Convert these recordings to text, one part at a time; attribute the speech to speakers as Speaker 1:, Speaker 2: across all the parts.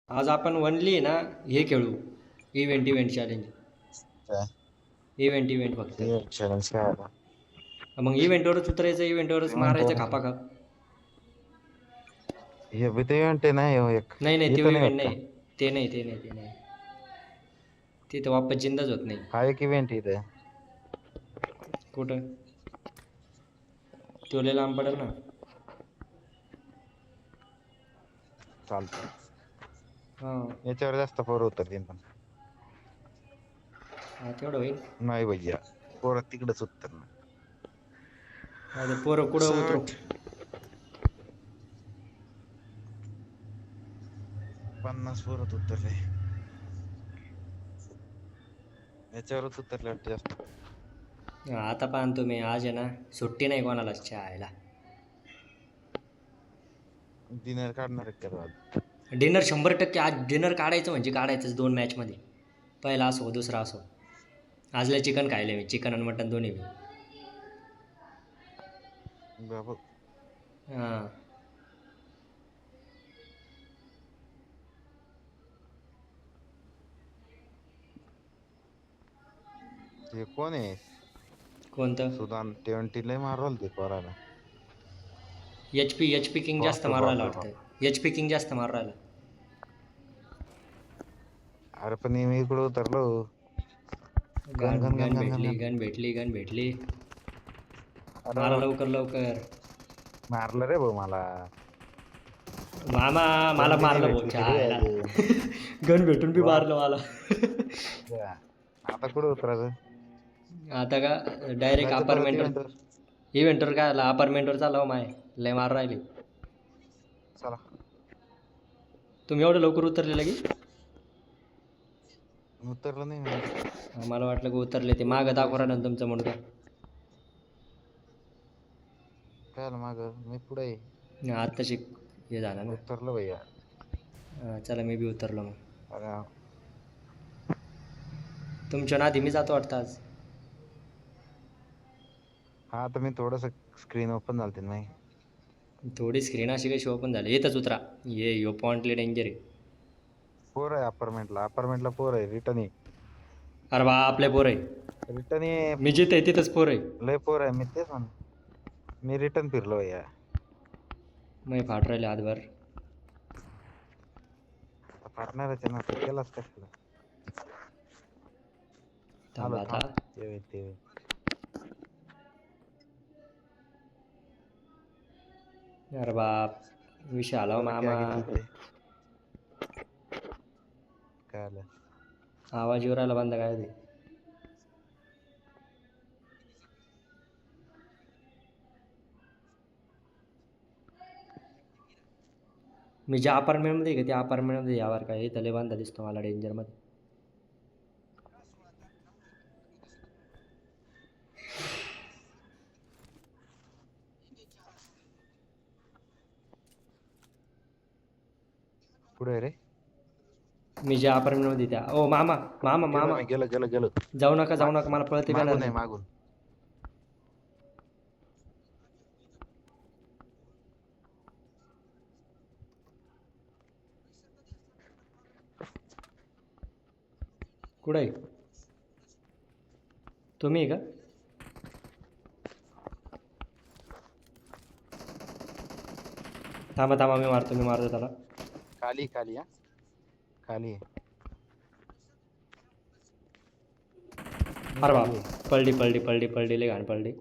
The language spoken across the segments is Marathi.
Speaker 1: आज आपण वनली ना हे खेळू. Event challenge.
Speaker 2: काय
Speaker 1: इव्हेंट फक्त.
Speaker 2: हे चॅलेंज काय आता
Speaker 1: मग इव्हेंटवरच उतरायचं, इव्हेंटवरच
Speaker 2: इव्हेंट
Speaker 1: मारायचं
Speaker 2: वर
Speaker 1: खापाखाप.
Speaker 2: हे बी ते इव्हेंट आहे ना हे एक
Speaker 1: नाही नाही, ते
Speaker 2: इथं नाही
Speaker 1: इव्हेंट
Speaker 2: होत का?
Speaker 1: नाही. ते नाही. ते तर वापस जिंदाच होत नाही.
Speaker 2: हा एक इव्हेंट इथे
Speaker 1: कुठं? तो लय लांब पडेल ना.
Speaker 2: चालतं
Speaker 1: हां.
Speaker 2: याच्यावर जास्त पोरं उतरतील पण
Speaker 1: हा, तेवढं होईल.
Speaker 2: नाही भैया पोरं तिकडच उतरणार
Speaker 1: आता पोरं कुठं उतरू?
Speaker 2: 60-50 पोरं उतरले याच्यावरच उतरले वाटते जास्त.
Speaker 1: आता पाहन तुम्ही, आज आहे ना सुट्टी नाही कोणालाच चहायला.
Speaker 2: डिनर काढणार आहेत का आज?
Speaker 1: डिनर 100% आज डिनर काढायचं म्हणजे काढायचंच 2 मॅचमध्ये. पहिला असो दुसरा असो. आज लय चिकन खायले मी, चिकन आणि मटन दोन्ही बी.
Speaker 2: बाबा
Speaker 1: हां.
Speaker 2: हे कोण आहे
Speaker 1: कोणतं?
Speaker 2: सुदान 20 लय मारवल ते पोराला.
Speaker 1: एच पी किंग जास्त मारू राहिला वाटतं. एच पी किंग जास्त मारू राहिला.
Speaker 2: अरे पण मी इकडे उतरलो gun
Speaker 1: gun
Speaker 2: gun gun
Speaker 1: gun
Speaker 2: gun gun
Speaker 1: भेटली,
Speaker 2: गन
Speaker 1: गन भेटली.
Speaker 2: अरे
Speaker 1: मारा लवकर.
Speaker 2: मारलं रे भाऊ मला.
Speaker 1: मामा मला
Speaker 2: गन बी नाही
Speaker 1: मारलं भाऊ
Speaker 2: भेटली तरी
Speaker 1: चहायला.
Speaker 2: अजून.
Speaker 1: गन भेटून बी
Speaker 2: वा
Speaker 1: मारलं मला.
Speaker 2: या. आता कुठे उतरायचं?
Speaker 1: आता का डायरेक्ट
Speaker 2: जायचं परत
Speaker 1: अपार्टमेंटवर.
Speaker 2: इव्हेंटवर.
Speaker 1: इव्हेंटवर काय आला, अपार्टमेंटवर चालव माय. लय मार राहिले.
Speaker 2: चला
Speaker 1: तुम्ही एवढं लवकर उतरलेलं की?
Speaker 2: उतरलं नाही मी.
Speaker 1: मला वाटलं की उतरले, ते मागं दाखवू राहिलं ना तुमचं मुंडकं.
Speaker 2: काय आलं माग मी पुढे
Speaker 1: आत्ताशी हे झालं ना.
Speaker 2: उतरलो भैया.
Speaker 1: चला मी बी उतरलो मग.
Speaker 2: अरे
Speaker 1: तुमच्या नादी मी जातो वाटतं आज.
Speaker 2: हा तर मी थोडस स्क्रीन ओपन झालती नाही.
Speaker 1: थोडी स्क्रीन अशी कशी ओपन झाली. येतच उतरा. ये यो पॉइंट लय डेंजर आहे.
Speaker 2: पोर आहे अपार्टमेंटला पोर आहे रिटर्न ये.
Speaker 1: अरे बा, आपले पोर आहे.
Speaker 2: रिटर्न ये.
Speaker 1: मी जिथे आहे तिथंच पोर आहे.
Speaker 2: लय पोर आहे मी तेच म्हण मी रिटर्न फिरलो भैया.
Speaker 1: मग फाट राहिले हातभर.
Speaker 2: फाटणारच आहे ना तर केलाच कशाला. आलो
Speaker 1: थांबा आता.
Speaker 2: थांब ते
Speaker 1: अरे बाप, विषय आला हो
Speaker 2: बोला क्या
Speaker 1: मामा.
Speaker 2: घेतलं काय आलं?
Speaker 1: आवाज येऊ राहिला बंद काय ते. मी ज्या अपार्टमेंटमध्ये आहे का त्या अपार्टमेंटमध्ये यावर काय इथं लय बांधा दिसतो मला डेंजरमध्ये.
Speaker 2: पुढे रे
Speaker 1: मी ज्या अपार्टमेंटमध्ये त्या ओ मामा मामा
Speaker 2: गेलो
Speaker 1: मामा
Speaker 2: मी गेलो
Speaker 1: जाऊ नका मला पळते बी
Speaker 2: मागून आहे
Speaker 1: एनर्जी.
Speaker 2: मागून.
Speaker 1: कुठं आहे तुम्ही का? थांबा मी मारतो त्याला.
Speaker 2: खाली हा खाली आहे.
Speaker 1: अरे
Speaker 2: खाली आहे.
Speaker 1: बाप, पलटी लय घाण पलटी.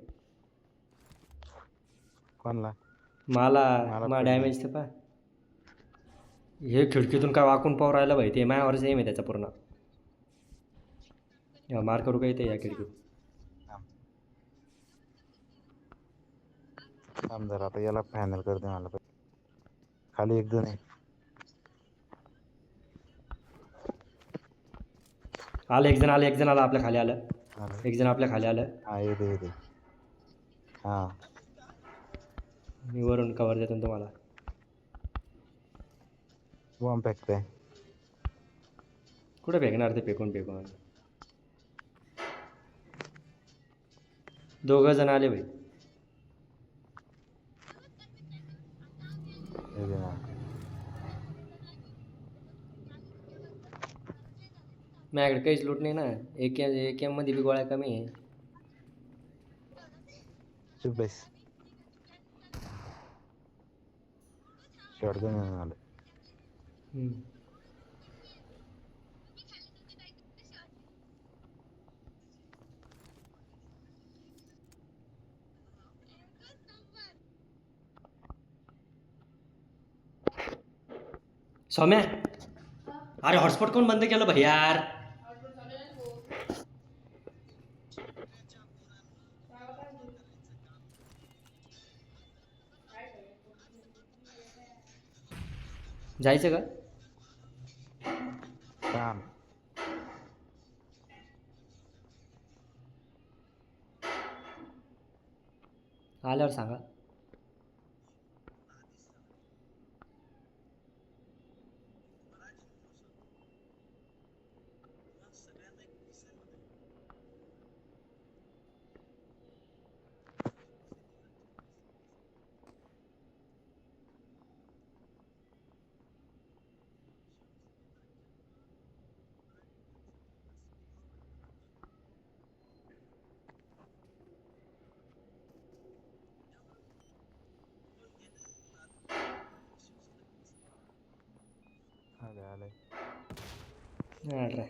Speaker 2: कोणला?
Speaker 1: मला
Speaker 2: पडली.
Speaker 1: डॅमेज तर पाय. हे खिडकीतून काय वाकून पाहू राहिलं भाई, ते मायावरच एम आहे त्याचा पूर्ण. मार करू का इथे या खिडकीत?
Speaker 2: थांब जरा आता याला फायनल करते मला. खाली एक जण आहे.
Speaker 1: एक जण आला आपल्या खाली आलं. एक जण आपल्या खाली आलं.
Speaker 2: हा येते हा
Speaker 1: मी वरून कवर देतो तुम्हाला.
Speaker 2: बॉम्ब फेकते.
Speaker 1: कुठे फेकणार ते फेकून. दोघं जण आले भाई. माझ्याकडे काहीच लूट नाही ना. एम मध्ये बी गोळ्या कमी आहे.
Speaker 2: चुप बस. शॉटगन आलं.
Speaker 1: हम्म. सौम्या, अरे हॉटस्पॉट कोण बंद केलं भाई यार? जायचं का?
Speaker 2: काम.
Speaker 1: आल्यावर सांगा.
Speaker 2: आलंय.
Speaker 1: अरे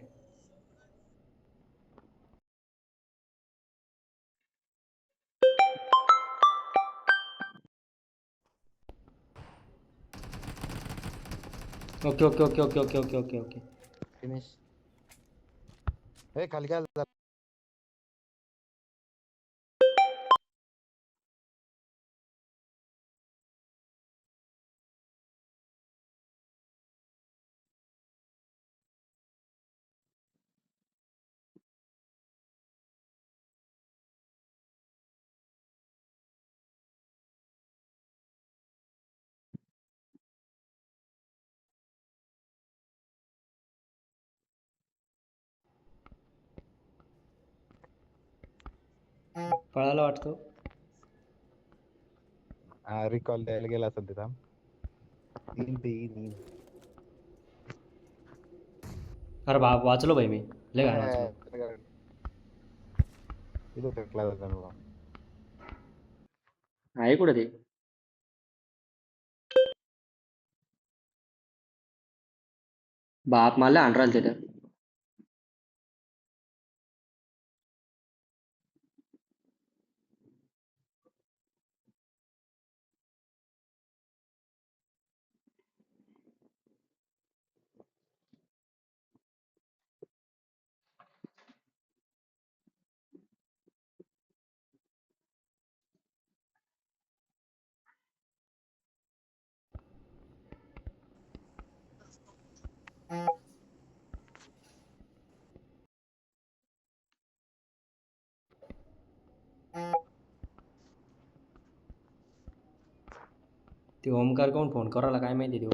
Speaker 1: okay okay okay okay okay okay okay okay.
Speaker 2: Finish. हे खाली काय झालं?
Speaker 1: पळायला वाटतो.
Speaker 2: रिकॉल द्यायला गेला असेल तिथं.
Speaker 1: अरे बाप, वाचलो भाई मी. लय घाण वाचलो.
Speaker 2: इथं फेकला जातो.
Speaker 1: आहे कुठं ते? बाप मला आणून राहिलं तिथं. ते ओमकार कोण फोन करायला काय माहिती देऊ.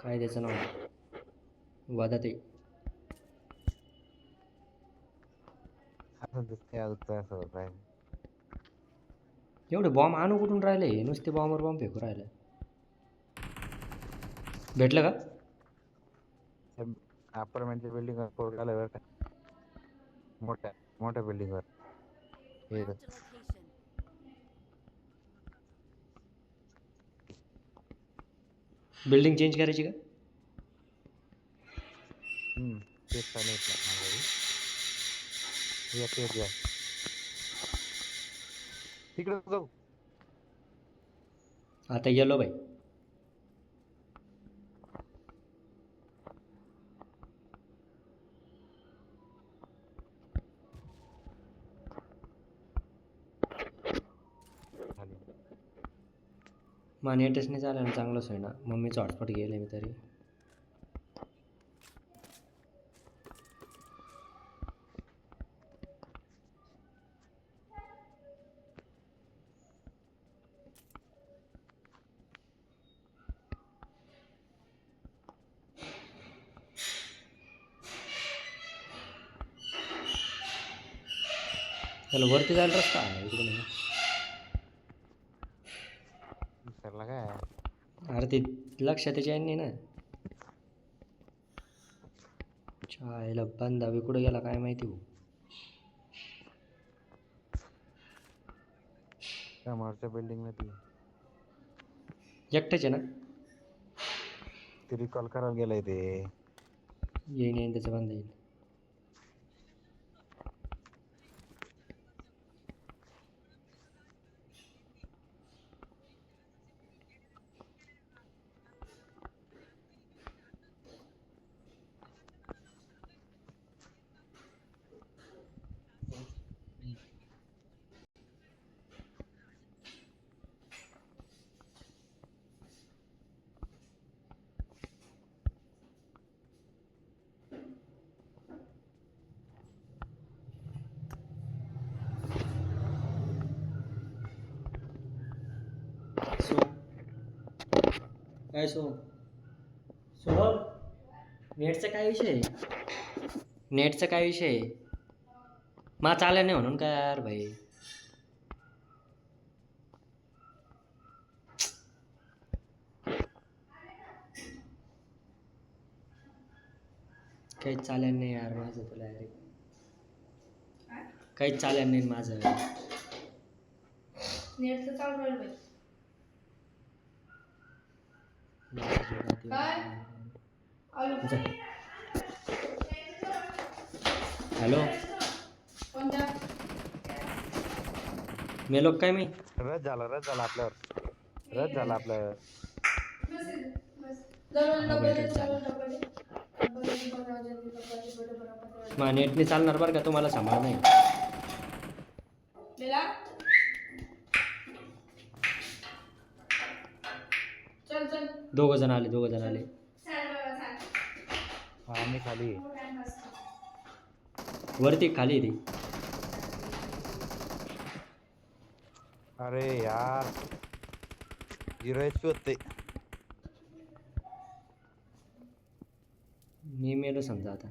Speaker 1: काय त्याचं नाव वादा ते.
Speaker 2: असं दिसतंय अजून असं होत आहे.
Speaker 1: एवढे बॉम्ब आणू कुठून राहिले? नुसते बॉम्बवर बॉम्ब फेकू राहिले. भेटलं का?
Speaker 2: अपार्टमेंटच्या बिल्डिंग वर पोर आलं बरं का. मोठ्या मोठ्या बिल्डिंग वर. हे
Speaker 3: Marked a location.
Speaker 1: Building change करायची का?
Speaker 2: तेच चालू आहे plan माझा बी. एक या तिकडे जाऊ.
Speaker 1: आता गेलो भाई.
Speaker 2: खाली.
Speaker 1: मग नेटच नाही चालेल ना चांगलंच आहे ना. मम्मीचं हॉटस्पॉट गेलं मी तरी. त्याला वरती जायला रस्ता आहे इकडे नाही.
Speaker 2: विसरला काय?
Speaker 1: अरे ते लक्षात त्याच्या नाही ना. चायला बांधावी कुठं गेला काय माहिती हो.
Speaker 2: समोरच्या बिल्डिंग मध्ये
Speaker 1: एकटेच आहे ना.
Speaker 2: ते रिकॉल करायला गेलंय ते.
Speaker 1: येईन येईन त्याचं बांधा येईल. सो काय सोहम नेटचा काय विषय आहे. नेटचा काय विषय आहे. मा चालला नाही म्हणून काय यार भाई. काहीच चालेल नाही यार माझं तुला अरे. काहीच चालेल नाही माझं.
Speaker 3: नेट तर चालू राहील बाई. आलू.
Speaker 1: हॅलो
Speaker 3: कोणत्या?
Speaker 1: मेलो काय मी.
Speaker 2: रद्द झाला आपल्यावर. रद्द झाला आपल्यावर.
Speaker 1: मग नेटने चालणार बरं का तुम्हाला सांभाळ नाही.
Speaker 3: चल चल.
Speaker 1: दोघं जण आले.
Speaker 2: हा मी खाली आहे.
Speaker 1: वरती खाली ती.
Speaker 2: अरे यार 0 HP होते.
Speaker 1: मी मेलो समजा आता.